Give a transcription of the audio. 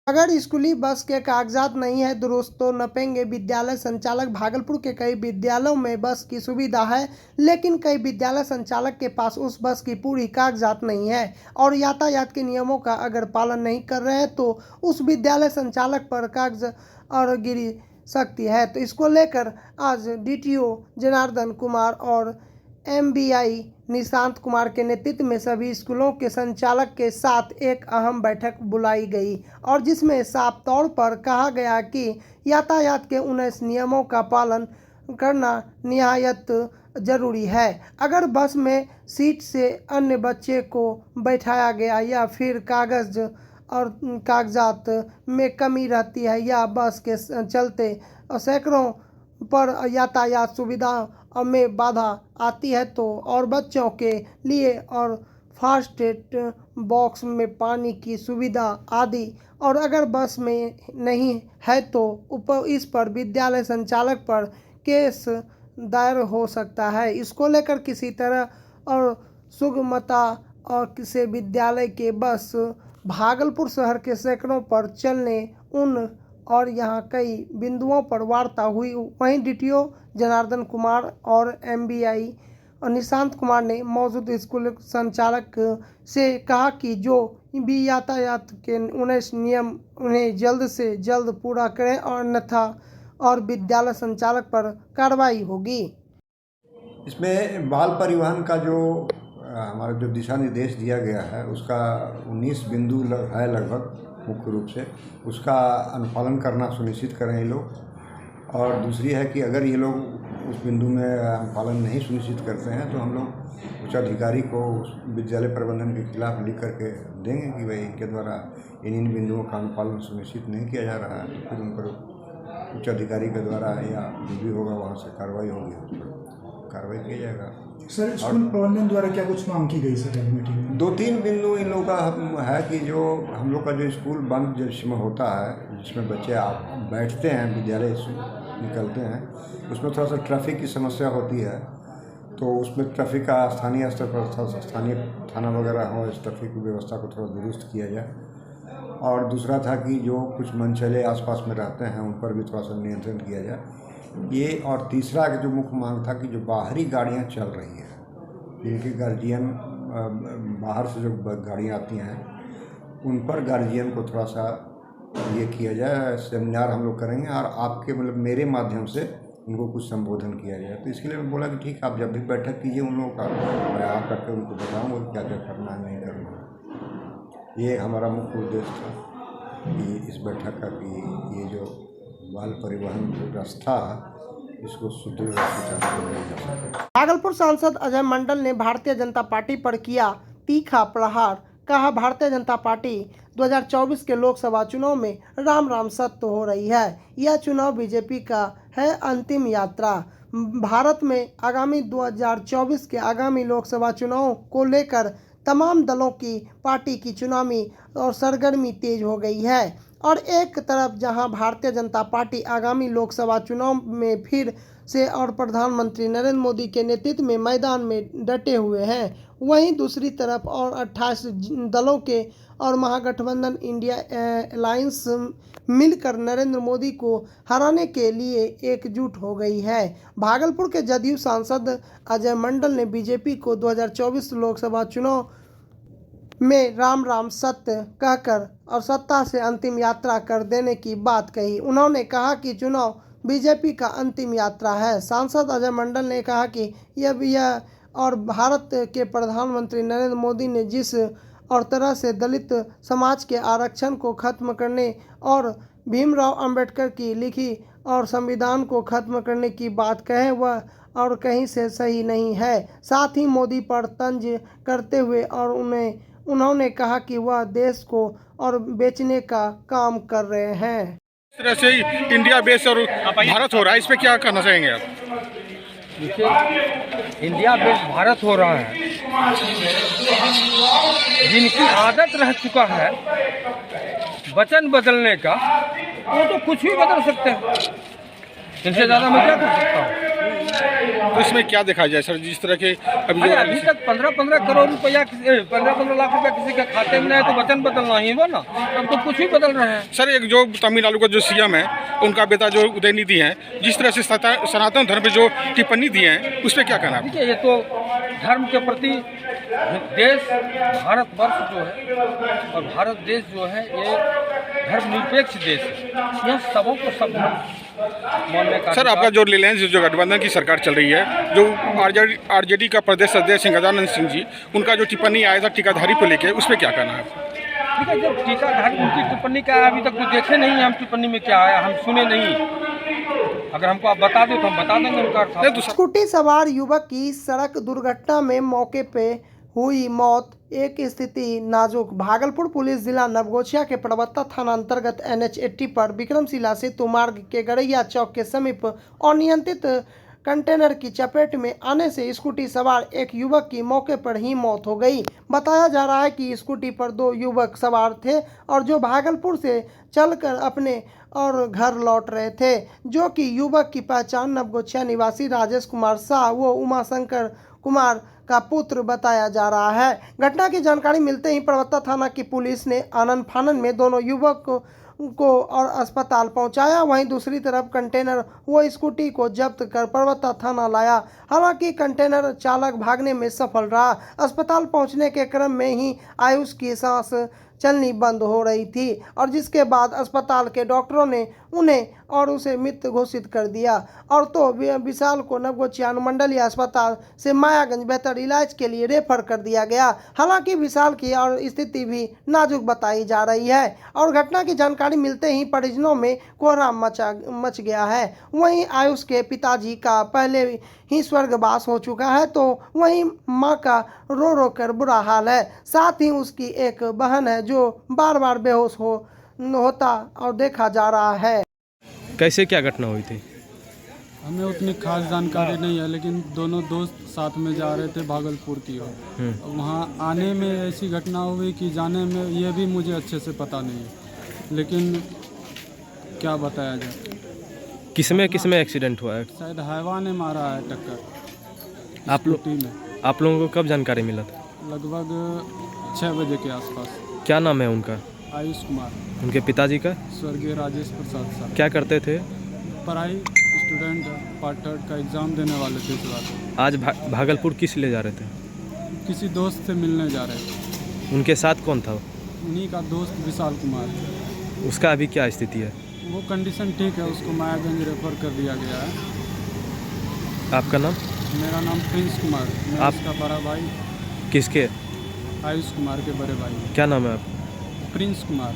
अगर स्कूली बस के कागजात नहीं है दुरुस्त तो नपेंगे विद्यालय संचालक। भागलपुर के कई विद्यालयों में बस की सुविधा है, लेकिन कई विद्यालय संचालक के पास उस बस की पूरी कागजात नहीं है और यातायात के नियमों का अगर पालन नहीं कर रहे हैं तो उस विद्यालय संचालक पर कागज और गिरी सकती है। तो इसको लेकर आज डीटीओ जनार्दन कुमार और एमबीआई निशांत कुमार के नेतृत्व में सभी स्कूलों के संचालक के साथ एक अहम बैठक बुलाई गई और जिसमें साफ तौर पर कहा गया कि यातायात के 19 नियमों का पालन करना निहायत जरूरी है। अगर बस में सीट से अन्य बच्चे को बैठाया गया या फिर कागज और कागजात में कमी रहती है या बस के चलते सैकड़ों पर यातायात सुविधा में बाधा आती है तो और बच्चों के लिए और फास्ट बॉक्स में पानी की सुविधा आदि और अगर बस में नहीं है तो इस पर विद्यालय संचालक पर केस दायर हो सकता है। इसको लेकर किसी तरह और सुगमता और किसी विद्यालय के बस भागलपुर शहर के सैकड़ों पर चलने उन और यहाँ कई बिंदुओं पर वार्ता हुई। वहीं डीटीओ जनार्दन कुमार और एमबीआई और निशांत कुमार ने मौजूद स्कूल संचालक से कहा कि जो भी यातायात के 19 नियम उन्हें जल्द से जल्द पूरा करें और अन्यथा और विद्यालय संचालक पर कार्रवाई होगी। इसमें बाल परिवहन का जो हमारा जो दिशा निर्देश दिया गया है उसका 19 बिंदु है लगभग मुख्य रूप से, उसका अनुपालन करना सुनिश्चित करें ये लोग। और दूसरी है कि अगर ये लोग उस बिंदु में अनुपालन नहीं सुनिश्चित करते हैं तो हम लोग उच्च अधिकारी को विद्यालय प्रबंधन के खिलाफ लिख करके देंगे कि भाई इनके द्वारा इन बिंदुओं का अनुपालन सुनिश्चित नहीं किया जा रहा है, तो फिर उन पर उच्च अधिकारी के द्वारा या जो भी होगा वहाँ से कार्रवाई होगी, उस पर कार्रवाई किया जाएगा। सर स्कूल प्रबंधन द्वारा क्या कुछ मांग की गई सर मीटिंग में? 2-3 बिंदु इन लोगों का है कि जो हम लोग का जो स्कूल बंद जिसमें होता है, जिसमें बच्चे बैठते हैं विद्यालय निकलते हैं, उसमें थोड़ा सा ट्रैफिक की समस्या होती है, तो उसमें ट्रैफिक का स्थानीय स्तर पर स्थानीय थाना वगैरह हो, इस ट्रैफिक की व्यवस्था को थोड़ा दुरुस्त किया जाए। और दूसरा था कि जो कुछ मनचले आसपास में रहते हैं उन पर भी थोड़ा सा नियंत्रण किया जाए ये। और तीसरा जो मुख्य मांग था कि जो बाहरी गाड़ियां चल रही हैं, जिनके गार्जियन बाहर से जो गाड़ियां आती हैं उन पर गार्जियन को थोड़ा सा ये किया जाए, सेमिनार हम लोग करेंगे और आपके मतलब मेरे माध्यम से उनको कुछ संबोधन किया जाए। तो इसके लिए मैं बोला कि ठीक है, आप जब भी बैठक कीजिए उन लोगों का, मैं आ करके उनको बताऊँगा क्या क्या करना है नहीं करना। ये हमारा मुख्य उद्देश्य था कि इस बैठक का कि ये जो बाल परिवहन व्यवस्था इसको सुदृढ़ सके। भागलपुर सांसद अजय मंडल ने भारतीय जनता पार्टी पर किया तीखा प्रहार। कहा, भारतीय जनता पार्टी 2024 के लोकसभा चुनाव में राम राम सत्य हो रही है। यह चुनाव बीजेपी का है अंतिम यात्रा। भारत में आगामी 2024 के आगामी लोकसभा चुनाव को लेकर तमाम दलों की पार्टी की चुनावी और सरगर्मी तेज हो गई है और एक तरफ जहां भारतीय जनता पार्टी आगामी लोकसभा चुनाव में फिर से और प्रधानमंत्री नरेंद्र मोदी के नेतृत्व में मैदान में डटे हुए हैं, वहीं दूसरी तरफ और 28 दलों के और महागठबंधन इंडिया अलायंस मिलकर नरेंद्र मोदी को हराने के लिए एकजुट हो गई है। भागलपुर के जदयू सांसद अजय मंडल ने बीजेपी को 2024 लोकसभा चुनाव में राम राम सत्य कहकर और सत्ता से अंतिम यात्रा कर देने की बात कही। उन्होंने कहा कि चुनाव बीजेपी का अंतिम यात्रा है। सांसद अजय मंडल ने कहा कि यह और भारत के प्रधानमंत्री नरेंद्र मोदी ने जिस और तरह से दलित समाज के आरक्षण को खत्म करने और भीमराव अंबेडकर की लिखी और संविधान को खत्म करने की बात कहे वह और कहीं से सही नहीं है। साथ ही मोदी पर तंज करते हुए और उन्होंने कहा कि वह देश को और बेचने का काम कर रहे हैं। इस तरह से इंडिया बेस और भारत हो रहा है, इस पे क्या कहना चाहेंगे आप? देखिए, इंडिया बेस भारत हो रहा है, जिनकी आदत रह चुका है वचन बदलने का, वो तो कुछ भी बदल सकते हैं। इनसे ज़्यादा मैं क्या कर सकता हूँ? तो इसमें क्या देखा जाए सर, जिस तरह के अभी अरे जो अभी तक 15-15 करोड़ रुपया 15-15 लाख रुपया किसी के खाते में नहीं है तो वचन बदलना ही हो ना। अब तो कुछ भी बदल रहे हैं। सर, एक जो तमिलनाडु का जो सीएम है उनका बेटा जो उदयनिधि है, जिस तरह से सनातन धर्म पे जो टिप्पणी दी है उस पर क्या कहना है? देखिए, ये तो धर्म के प्रति देश भारतवर्ष जो है और भारत देश जो है ये धर्मनिरपेक्ष देश है। यहाँ सबों को सब धर्म मानने का सर, आपका जो रिलायंस जो गठबंधन की सरकार चल रही है, जो आरजेडी का प्रदेश अध्यक्ष गजानन सिंह जी, उनका जो टिप्पणी आया था टीकाधारी को लेकर, उस पर क्या कहना है? ठीक है, जब टीकाधारी उनकी टिप्पणी का अभी तक तो देखे नहीं हम टिप्पणी में क्या आया, हम सुने नहीं। अगर हमको आप बता दो तो हम बता देंगे उनका अर्थ। स्कूटी सवार युवक की सड़क दुर्घटना में मौके पे हुई मौत, एक स्थिति नाजुक। भागलपुर पुलिस जिला नवगोछिया के प्रवत्ता थाना अंतर्गत NH 80 पर विक्रमशिला सेतु मार्ग के गड़ैया चौक के समीप अनियंत्रित कंटेनर की चपेट में आने से स्कूटी सवार एक युवक की मौके पर ही मौत हो गई। बताया जा रहा है कि स्कूटी पर 2 युवक सवार थे और जो भागलपुर से चलकर अपने और घर लौट रहे थे, जो कि युवक की पहचान नवगोछिया निवासी राजेश कुमार शाह व उमाशंकर कुमार का पुत्र बताया जा रहा है। घटना की जानकारी मिलते ही प्रवत्ता थाना की पुलिस ने आनन फानन में दोनों युवक को और अस्पताल पहुंचाया। वहीं दूसरी तरफ कंटेनर व स्कूटी को जब्त कर प्रवत्ता थाना लाया। हालांकि कंटेनर चालक भागने में सफल रहा। अस्पताल पहुंचने के क्रम में ही आयुष की सांस चलनी बंद हो रही थी और जिसके बाद अस्पताल के डॉक्टरों ने उन्हें और उसे मृत घोषित कर दिया। और तो विशाल को नवगोछिया अनुमंडलीय अस्पताल से मायागंज बेहतर इलाज के लिए रेफर कर दिया गया। हालांकि विशाल की और स्थिति भी नाजुक बताई जा रही है और घटना की जानकारी मिलते ही परिजनों में कोहराम मच गया है। वहीं आयुष के पिताजी का पहले ही स्वर्गवास हो चुका है, तो वहीं मां का रो कर बुरा हाल है। साथ ही उसकी एक बहन है जो बार बार बेहोश होता और देखा जा रहा है। कैसे क्या घटना हुई थी? हमें उतनी खास जानकारी नहीं है, लेकिन दोनों दोस्त साथ में जा रहे थे भागलपुर की ओर। वहाँ आने में ऐसी घटना हुई कि जाने में ये भी मुझे अच्छे से पता नहीं है, लेकिन क्या बताया जाए। किसमें एक्सीडेंट हुआ है? शायद हाईवा ने मारा है टक्कर आप लोगों को कब जानकारी मिला था? लगभग 6 बजे के आसपास। क्या नाम है उनका? आयुष कुमार। उनके पिताजी का? स्वर्गीय राजेश प्रसाद साहब। क्या करते थे? पढ़ाई, स्टूडेंट, पार्ट 3 का एग्ज़ाम देने वाले थे इस बार। आज भागलपुर किस लिए जा रहे थे? किसी दोस्त से मिलने जा रहे थे। उनके साथ कौन था? उन्हीं का दोस्त विशाल कुमार। उसका अभी क्या स्थिति है? वो कंडीशन ठीक है, उसको मायागंज रेफर कर दिया गया है। आपका नाम? मेरा नाम प्रिंस कुमार। मैं आप इसका बड़ा भाई। किसके? आयुष कुमार के बड़े भाई। क्या नाम है आप? प्रिंस कुमार।